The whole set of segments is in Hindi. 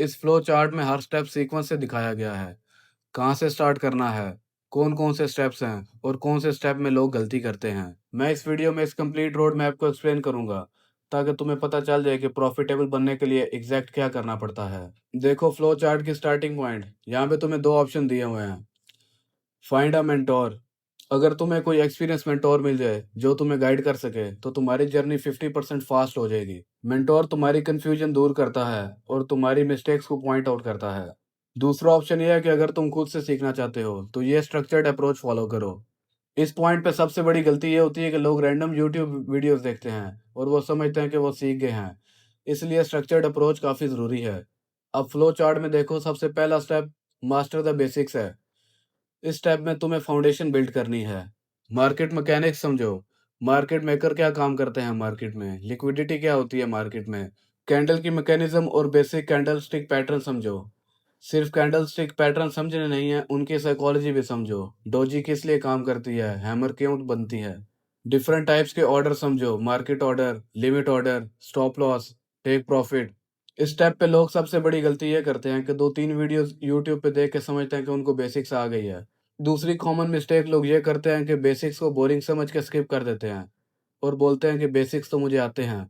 इस फ्लो चार्ट में हर स्टेप सीक्वेंस से दिखाया गया है। कहाँ से स्टार्ट करना है, कौन-कौन से स्टेप्स हैं और कौन से स्टेप में लोग गलती करते हैं। मैं इस वीडियो में इस कंप्लीट रोड मैप को एक्सप्लेन करूँगा, ताकि तुम्हें पता चल जाए कि प्रॉफिटेबल बनने के लिए एग्ज़ैक्ट क्या करना पड़ता है। देखो फ्लो चार्ट की स्टार्टिंग पॉइंट, यहाँ पे तुम्हें 2 ऑप्शन दिए हुए हैं। फाइंड अ मेंटोर, अगर तुम्हें कोई एक्सपीरियंस मेंटोर मिल जाए जो तुम्हें गाइड कर सके तो तुम्हारी जर्नी 50% फास्ट हो जाएगी। मेंटोर तुम्हारी कंफ्यूजन दूर करता है और तुम्हारी मिस्टेक्स को पॉइंट आउट करता है। दूसरा ऑप्शन ये है कि अगर तुम खुद से सीखना चाहते हो तो ये स्ट्रक्चर्ड अप्रोच फॉलो करो। इस पॉइंट पे सबसे बड़ी गलती ये होती है कि लोग रैंडम यूट्यूब वीडियोस देखते हैं और वो समझते हैं कि वो सीख गए हैं। इसलिए स्ट्रक्चर्ड अप्रोच काफ़ी ज़रूरी है। अब फ्लो चार्ट में देखो, सबसे पहला स्टेप मास्टर द बेसिक्स है। इस स्टेप में तुम्हें फाउंडेशन बिल्ड करनी है। मार्केट मैकेनिक्स समझो। मार्केट मेकर क्या काम करते हैं मार्केट में, लिक्विडिटी क्या होती है मार्केट में, कैंडल की मैकेनिज्म और बेसिक कैंडल स्टिक पैटर्न समझो। सिर्फ कैंडल स्टिक पैटर्न समझने नहीं है, उनकी साइकोलॉजी भी समझो। डोजी किस लिए काम करती है, हैमर क्यों बनती है। डिफरेंट टाइप्स के ऑर्डर समझो, market order, limit order, stop loss, take profit. इस स्टेप पे लोग सबसे बड़ी गलती ये करते हैं कि 2-3 वीडियोस यूट्यूब पे देख के समझते हैं कि उनको बेसिक्स आ गई है। दूसरी कॉमन मिस्टेक लोग ये करते हैं कि बेसिक्स को बोरिंग समझ के स्किप कर देते हैं और बोलते हैं कि बेसिक्स तो मुझे आते हैं,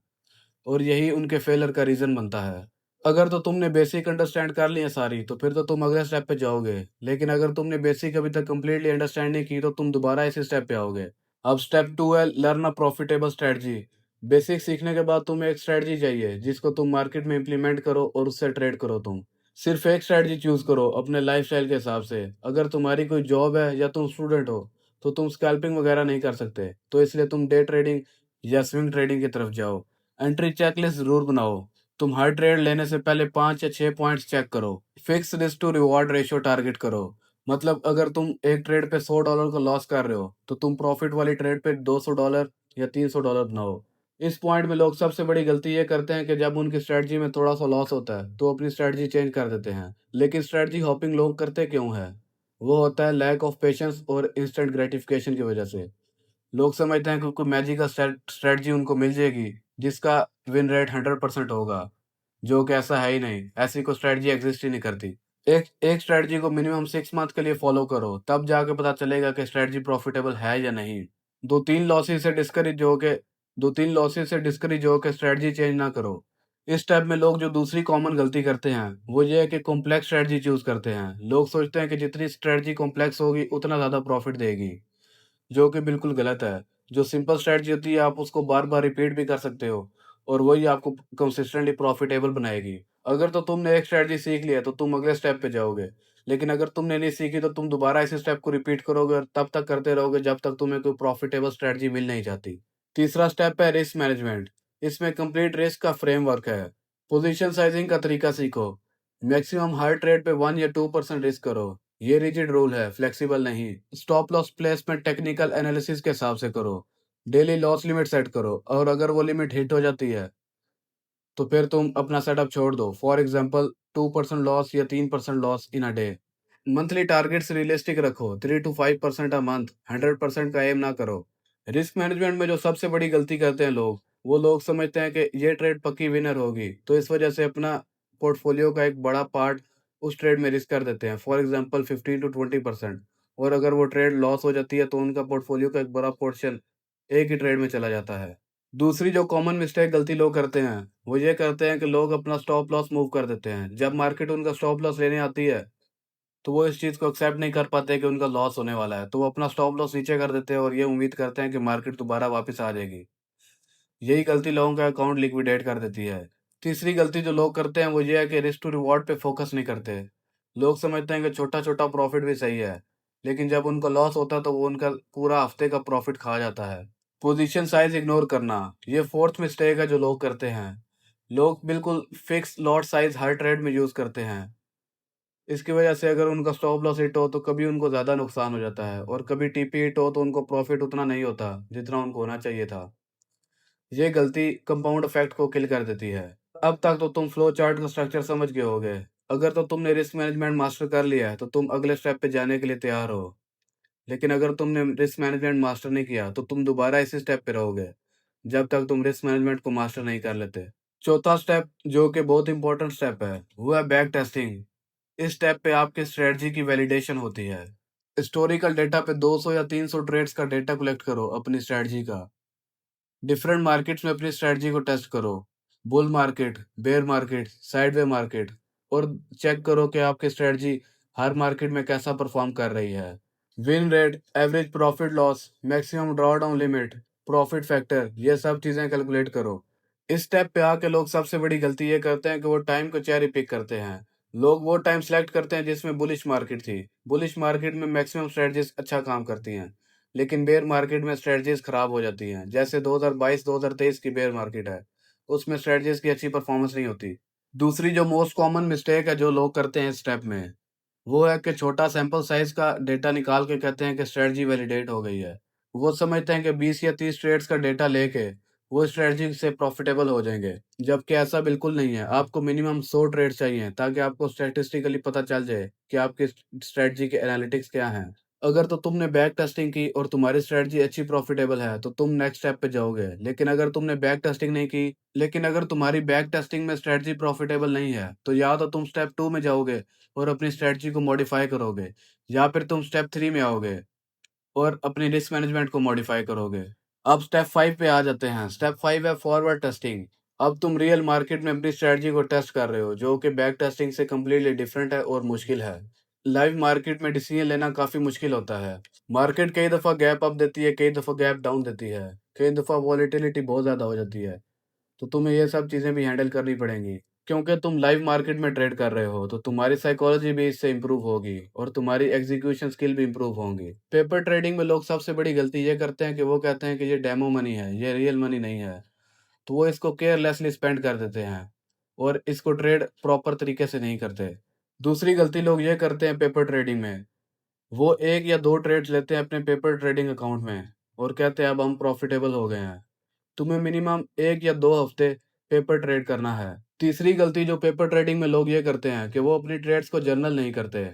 और यही उनके फेलियर का रीज़न बनता है। अगर तो तुमने बेसिक अंडरस्टैंड कर ली है सारी, तो फिर तो तुम अगले स्टेप पे जाओगे। लेकिन अगर तुमने बेसिक अभी तक कंप्लीटली अंडरस्टैंड नहीं की, तो तुम दोबारा इसी स्टेप पे आओगे। अब स्टेप 2 है learn a profitable strategy. Basic सीखने के बाद तुम्हें एक स्ट्रेटजी चाहिए जिसको तुम मार्केट में इम्प्लीमेंट करो और उससे ट्रेड करो तुम। सिर्फ एक स्ट्रेटजी चूज़ करो अपने लाइफ़स्टाइल के हिसाब से। अगर तुम्हारी कोई जॉब है या तुम स्टूडेंट हो, तो तुम स्कैल्पिंग वगैरह नहीं कर सकते, तो इसलिए तुम डे ट्रेडिंग या स्विंग ट्रेडिंग की तरफ जाओ। एंट्री चेकलिस्ट ज़रूर बनाओ। तुम हर ट्रेड लेने से पहले 5 या 6 पॉइंट्स चेक करो। Fix risk to reward ratio target करो। मतलब अगर तुम एक ट्रेड पे $100 का लॉस कर रहे हो, तो तुम प्रॉफिट वाली ट्रेड पे $200 या $300 बनाओ। इस पॉइंट में लोग सबसे बड़ी गलती ये करते हैं कि जब उनकी स्ट्रेटजी में थोड़ा सा लॉस होता है, तो अपनी स्ट्रेटजी चेंज कर देते हैं। लेकिन स्ट्रेटजी हॉपिंग लोग करते क्यों है? वो होता है लैक ऑफ पेशेंस और इंस्टेंट ग्रेटिफिकेशन की वजह से। लोग समझते हैं कि कोई मैजिकल स्ट्रेटजी उनको मिल जाएगी जिसका विन रेट 100% होगा, जो कि ऐसा है ही नहीं। ऐसी कोई स्ट्रेटजी एग्जिस्ट ही नहीं करती। एक एक स्ट्रेटजी को मिनिमम 6 मंथ के लिए फॉलो करो, तब जाके पता चलेगा कि स्ट्रेटजी प्रॉफिटेबल है या नहीं। दो तीन लॉसेस से डिस्करेज हो के 2-3 लॉसेस से डिस्करेज हो के स्ट्रेटजी चेंज ना करो। इस स्टेप में लोग जो दूसरी कॉमन गलती करते हैं वो ये है कि कॉम्प्लेक्स स्ट्रेटजी चूज करते हैं। लोग सोचते हैं कि जितनी स्ट्रेटजी कॉम्प्लेक्स होगी उतना ज़्यादा प्रॉफिट देगी, जो कि बिल्कुल गलत है। जो सिंपल स्ट्रैटेजी होती है आप उसको बार-बार रिपीट भी कर सकते हो और वही आपको कंसिस्टेंटली प्रॉफिटेबल बनाएगी। अगर तो तुमने एक स्ट्रैटेजी सीख ली है तो तुम अगले स्टेप पे जाओगे। लेकिन अगर तुमने नहीं सीखी तो तुम दोबारा इसी स्टेप को रिपीट करोगे और तब तक करते रहोगे जब तक तुम्हें कोई प्रॉफिटेबल स्ट्रैटेजी मिल नहीं जाती। तीसरा स्टेप है रिस्क मैनेजमेंट। इसमें कंप्लीट रिस्क का फ्रेमवर्क है। पोजीशन साइजिंग का तरीका सीखो। मैक्सिमम हर ट्रेड पे 1 या 2% रिस्क करो। ये रिजिड रूल है, फ्लेक्सिबल नहीं। Stop loss placement technical analysis के हिसाब से करो। डेली लॉस लिमिट सेट करो और अगर वो लिमिट हिट हो जाती है तो फिर तुम अपना सेटअप छोड़ दो। फॉर एग्जांपल 2% लॉस या 3% loss in a day. Monthly targets realistic रखो, 3 to 5% अ मंथ। 100% का एम ना करो। रिस्क मैनेजमेंट में जो सबसे बड़ी गलती करते हैं लोग, वो लोग समझते हैं कि ये ट्रेड पक्की विनर होगी, तो इस वजह से अपना पोर्टफोलियो का एक बड़ा पार्ट उस ट्रेड में रिस्क कर देते हैं। For example 15 to 20%। और अगर वो ट्रेड लॉस हो जाती है तो उनका पोर्टफोलियो का एक बड़ा पोर्शन एक ही ट्रेड में चला जाता है। दूसरी जो कॉमन मिस्टेक गलती लोग करते हैं, वो ये करते हैं कि लोग अपना स्टॉप लॉस मूव कर देते हैं। जब मार्केट उनका स्टॉप लॉस लेने आती है, तो वो इस चीज़ को एक्सेप्ट नहीं कर पाते कि उनका लॉस होने वाला है, तो वो अपना स्टॉप लॉस नीचे कर देते हैं और ये उम्मीद करते हैं कि मार्केट दोबारा वापस आ जाएगी। यही गलती लोगों का अकाउंट लिक्विडेट कर देती है। तीसरी गलती जो लोग करते हैं वो ये है कि रिस्क टू रिवॉर्ड पे फोकस नहीं करते। लोग समझते हैं कि छोटा-छोटा प्रॉफिट भी सही है, लेकिन जब उनका लॉस होता है तो वो उनका पूरा हफ्ते का प्रॉफिट खा जाता है। पोजीशन साइज़ इग्नोर करना, ये फोर्थ मिस्टेक है जो लोग करते हैं। लोग बिल्कुल फिक्स लॉट साइज़ हर ट्रेड में यूज़ करते हैं। इसकी वजह से अगर उनका स्टॉप लॉस हिट हो तो कभी उनको ज़्यादा नुकसान हो जाता है और कभी टीपी हिट हो तो उनको प्रॉफिट उतना नहीं होता जितना उनको होना चाहिए था। ये गलती कंपाउंड इफेक्ट को किल कर देती है। अब तक तो तुम फ्लो चार्ट का स्ट्रक्चर समझ गए होगे। अगर तो तुमने रिस्क मैनेजमेंट मास्टर कर लिया है तो तुम अगले स्टेप पे जाने के लिए तैयार हो। लेकिन अगर तुमने रिस्क मैनेजमेंट मास्टर नहीं किया तो तुम दोबारा इसी स्टेप पे रहोगे जब तक तुम रिस्क मैनेजमेंट को मास्टर नहीं कर लेते। चौथा स्टेप जो कि बहुत इंपॉर्टेंट स्टेप है, वो है बैक टेस्टिंग। इस स्टेप पे आपके स्ट्रेटजी की वैलिडेशन होती है। हिस्टोरिकल डेटा पे 200 या 300 ट्रेड्स का डेटा कलेक्ट करो अपनी स्ट्रेटजी का। डिफरेंट मार्केट्स में अपनी स्ट्रेटजी को टेस्ट करो। Bull market, bear market, sideway market, और चेक करो कि आपकी स्ट्रेटजी हर मार्केट में कैसा परफॉर्म कर रही है। Win rate, average profit loss, maximum drawdown limit, profit factor, ये सब चीज़ें कैलकुलेट करो। इस स्टेप पे आके लोग सबसे बड़ी गलती ये करते हैं कि वो टाइम को चेरी पिक करते हैं। लोग वो टाइम सेलेक्ट करते हैं जिसमें बुलिश मार्केट थी। बुलिश मार्केट में मैक्सिमम स्ट्रेटजीज अच्छा काम करती हैं, लेकिन बेयर मार्केट में स्ट्रेटजीज खराब हो जाती हैं। जैसे 2022-2023 की बेयर मार्केट है, उसमें स्ट्रेटजीज की अच्छी परफॉर्मेंस नहीं होती। दूसरी जो मोस्ट कॉमन मिस्टेक है जो लोग करते हैं इस स्टेप में, वो है कि छोटा सैंपल साइज का डेटा निकाल के कहते हैं कि स्ट्रेटजी वैलिडेट हो गई है। वो समझते हैं कि 20 या 30 ट्रेड्स का डेटा लेके वो स्ट्रेटजी से प्रॉफिटेबल हो जाएंगे, जबकि ऐसा बिल्कुल नहीं है। आपको मिनिमम 100 ट्रेड चाहिए ताकि आपको स्टैटिस्टिकली पता चल जाए कि आपकी स्ट्रेटजी के एनालिटिक्स क्या हैं। अगर तो तुमने बैक टेस्टिंग की और तुम्हारी स्ट्रेटजी अच्छी प्रॉफिटेबल है तो तुम नेक्स्ट स्टेप पे जाओगे। लेकिन अगर तुम्हारी बैक टेस्टिंग में स्ट्रेटजी प्रॉफिटेबल नहीं है तो या तो तुम स्टेप 2 में जाओगे और अपनी स्ट्रेटजी को मॉडिफाई करोगे, या फिर तुम स्टेप 3 में आओगे और अपनी रिस्क मैनेजमेंट को मॉडिफाई करोगे। अब स्टेप 5 पे आ जाते हैं। स्टेप 5 है फॉरवर्ड टेस्टिंग। अब तुम रियल मार्केट में अपनी स्ट्रेटजी को टेस्ट कर रहे हो, जो कि बैक टेस्टिंग से कम्प्लीटली डिफरेंट है और मुश्किल है। लाइव मार्केट में डिसीजन लेना काफ़ी मुश्किल होता है। मार्केट कई दफ़ा गैप अप देती है, कई दफ़ा गैप डाउन देती है, कई दफ़ा वॉलेटिलिटी बहुत ज़्यादा हो जाती है। तो तुम्हें ये सब चीज़ें भी हैंडल करनी पड़ेंगी। क्योंकि तुम लाइव मार्केट में ट्रेड कर रहे हो तो तुम्हारी साइकोलॉजी भी इससे इम्प्रूव होगी और तुम्हारी एग्जीक्यूशन स्किल भी इम्प्रूव होंगी। पेपर ट्रेडिंग में लोग सबसे बड़ी गलती ये करते हैं कि वो कहते हैं कि ये डेमो मनी है, ये रियल मनी नहीं है। तो वो इसको केयरलेसली स्पेंड कर देते हैं और इसको ट्रेड प्रॉपर तरीके से नहीं करते। दूसरी गलती लोग ये करते हैं पेपर ट्रेडिंग में, वो 1 या 2 ट्रेड्स लेते हैं अपने पेपर ट्रेडिंग अकाउंट में और कहते हैं अब हम प्रॉफिटेबल हो गए हैं। तुम्हें मिनिमम 1 या 2 हफ्ते पेपर ट्रेड करना है। तीसरी गलती जो पेपर ट्रेडिंग में लोग ये करते हैं कि वो अपनी ट्रेड्स को जर्नल नहीं करते।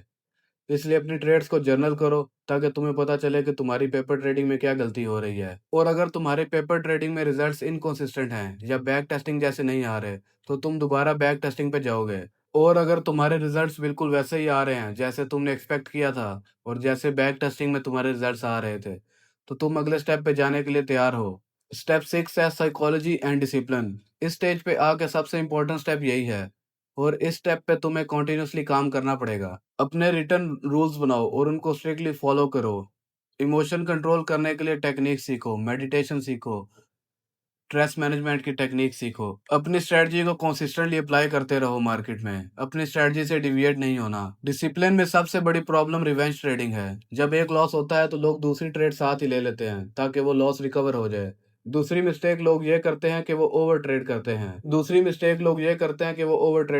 इसलिए अपनी ट्रेड्स को जर्नल करो ताकि तुम्हें पता चले कि तुम्हारी पेपर ट्रेडिंग में क्या गलती हो रही है। और अगर तुम्हारे पेपर ट्रेडिंग में रिजल्ट्स इनकंसिस्टेंट हैं या बैक टेस्टिंग जैसे नहीं आ रहे, तो तुम दोबारा बैक टेस्टिंग पे जाओगे। और अगर तुम्हारे रिजल्ट्स बिल्कुल वैसे ही आ रहे हैं जैसे तुमने एक्सपेक्ट किया था और जैसे बैक टेस्टिंग में तुम्हारे रिजल्ट्स आ रहे थे, तो तुम अगले स्टेप पे जाने के लिए तैयार हो। स्टेप 6 है साइकोलॉजी एंड डिसिप्लिन। इस स्टेज पे आके सबसे इंपॉर्टेंट स्टेप यही है और इस स्टेप पे तुम्हें कंटिन्यूअसली काम करना पड़ेगा। अपने रिटर्न रूल्स बनाओ और उनको स्ट्रिक्टली फॉलो करो। इमोशन कंट्रोल करने के लिए टेक्निक सीखो, मेडिटेशन सीखो, स्ट्रेस मैनेजमेंट की टेक्निक सीखो। अपनी स्ट्रेटजी को कंसिस्टेंटली अप्लाई करते रहो मार्केट में। अपनी स्ट्रेटजी से डिविएट नहीं होना। डिसिप्लिन में सबसे बड़ी प्रॉब्लम रिवेंज ट्रेडिंग है। जब एक लॉस होता है तो लोग दूसरी ट्रेड साथ ही ले लेते हैं ताकि वो लॉस रिकवर हो जाए। दूसरी मिस्टेक लोग ये करते हैं कि वो ओवर ट्रेड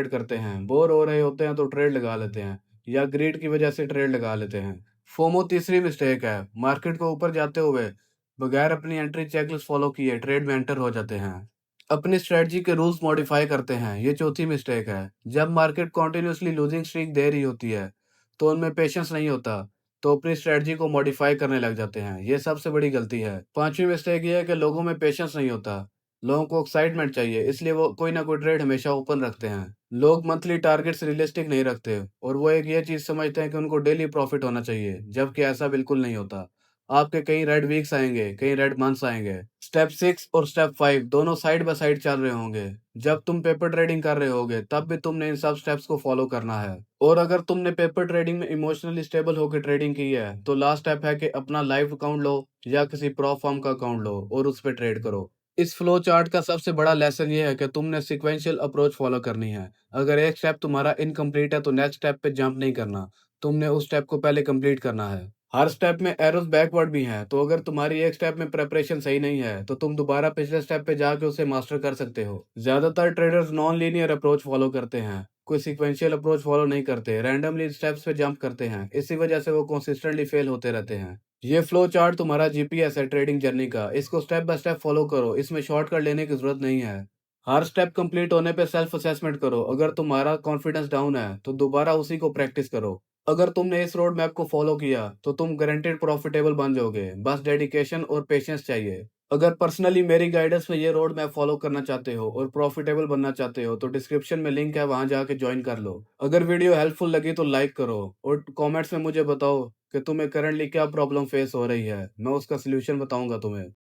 करते हैं। बोर हो रहे होते हैं तो ट्रेड लगा लेते हैं या ग्रीड की वजह से ट्रेड लगा लेते हैं। फोमो तीसरी मिस्टेक है। मार्केट को ऊपर जाते हुए बगैर अपनी एंट्री चेकलिस्ट फॉलो किए ट्रेड में एंटर हो जाते हैं। अपनी स्ट्रेटजी के रूल्स मॉडिफाई करते हैं, ये चौथी मिस्टेक है। जब मार्केट कॉन्टिन्यूसली लूजिंग स्ट्रीक दे रही होती है तो उनमें पेशेंस नहीं होता, तो अपनी स्ट्रेटजी को मॉडिफाई करने लग जाते हैं। ये सबसे बड़ी गलती है। पांचवी मिस्टेक ये है कि लोगों में पेशेंस नहीं होता। लोगों को एक्साइटमेंट चाहिए, इसलिए वो कोई ना कोई ट्रेड हमेशा ओपन रखते हैं। लोग मंथली टारगेट्स रियलिस्टिक नहीं रखते और वो एक ये चीज समझते हैं कि उनको डेली प्रॉफिट होना चाहिए, जबकि ऐसा बिल्कुल नहीं होता। आपके कई रेड वीक्स आएंगे, कई रेड मंथ्स आएंगे। स्टेप 6 और स्टेप 5 दोनों साइड बाय साइड चल रहे होंगे। जब तुम पेपर ट्रेडिंग कर रहे होगे तब भी तुमने इन सब स्टेप्स को फॉलो करना है। और अगर तुमने पेपर ट्रेडिंग में इमोशनली स्टेबल होकर ट्रेडिंग की है तो लास्ट स्टेप है कि अपना लाइव अकाउंट लो या किसी प्रो फर्म का अकाउंट लो और उस पर ट्रेड करो। इस फ्लो चार्ट का सबसे बड़ा लेसन ये है कि तुमने सीक्वेंशियल अप्रोच फॉलो करनी है। अगर एक स्टेप तुम्हारा इनकम्प्लीट है तो नेक्स्ट स्टेप पे जंप नहीं करना, तुमने उस स्टेप को पहले कंप्लीट करना है। हर स्टेप में एरोस बैकवर्ड भी हैं, तो अगर तुम्हारी एक स्टेप में प्रिपरेशन सही नहीं है तो तुम दोबारा पिछले स्टेप पे जाके उसे मास्टर कर सकते हो। ज्यादातर traders non linear approach follow करते हैं, कोई सीक्वेंशियल अप्रोच फॉलो नहीं करते, रैंडमली स्टेप्स पे जंप करते हैं। इसी वजह से वो कंसिस्टेंटली फेल होते रहते हैं। ये फ्लो चार्ट तुम्हारा जीपीएस है ट्रेडिंग जर्नी का। इसको स्टेप बाय स्टेप फॉलो करो, इसमें शॉर्टकट लेने की जरूरत नहीं है। हर स्टेप कंप्लीट होने पे सेल्फ असेसमेंट करो। अगर तुम्हारा कॉन्फिडेंस डाउन है तो दोबारा उसी को प्रैक्टिस करो। अगर तुमने इस रोड मैप को फॉलो किया तो तुम गारंटेड प्रॉफिटेबल बन जाओगे। बस डेडिकेशन और पेशेंस चाहिए। अगर पर्सनली मेरी गाइडेंस में ये रोड मैप फॉलो करना चाहते हो और प्रॉफिटेबल बनना चाहते हो तो डिस्क्रिप्शन में लिंक है, वहां जाके ज्वाइन कर लो। अगर वीडियो हेल्पफुल लगी तो लाइक करो और कमेंट्स में मुझे बताओ कि तुम्हें करंटली क्या प्रॉब्लम फेस हो रही है, मैं उसका सलूशन बताऊंगा तुम्हें।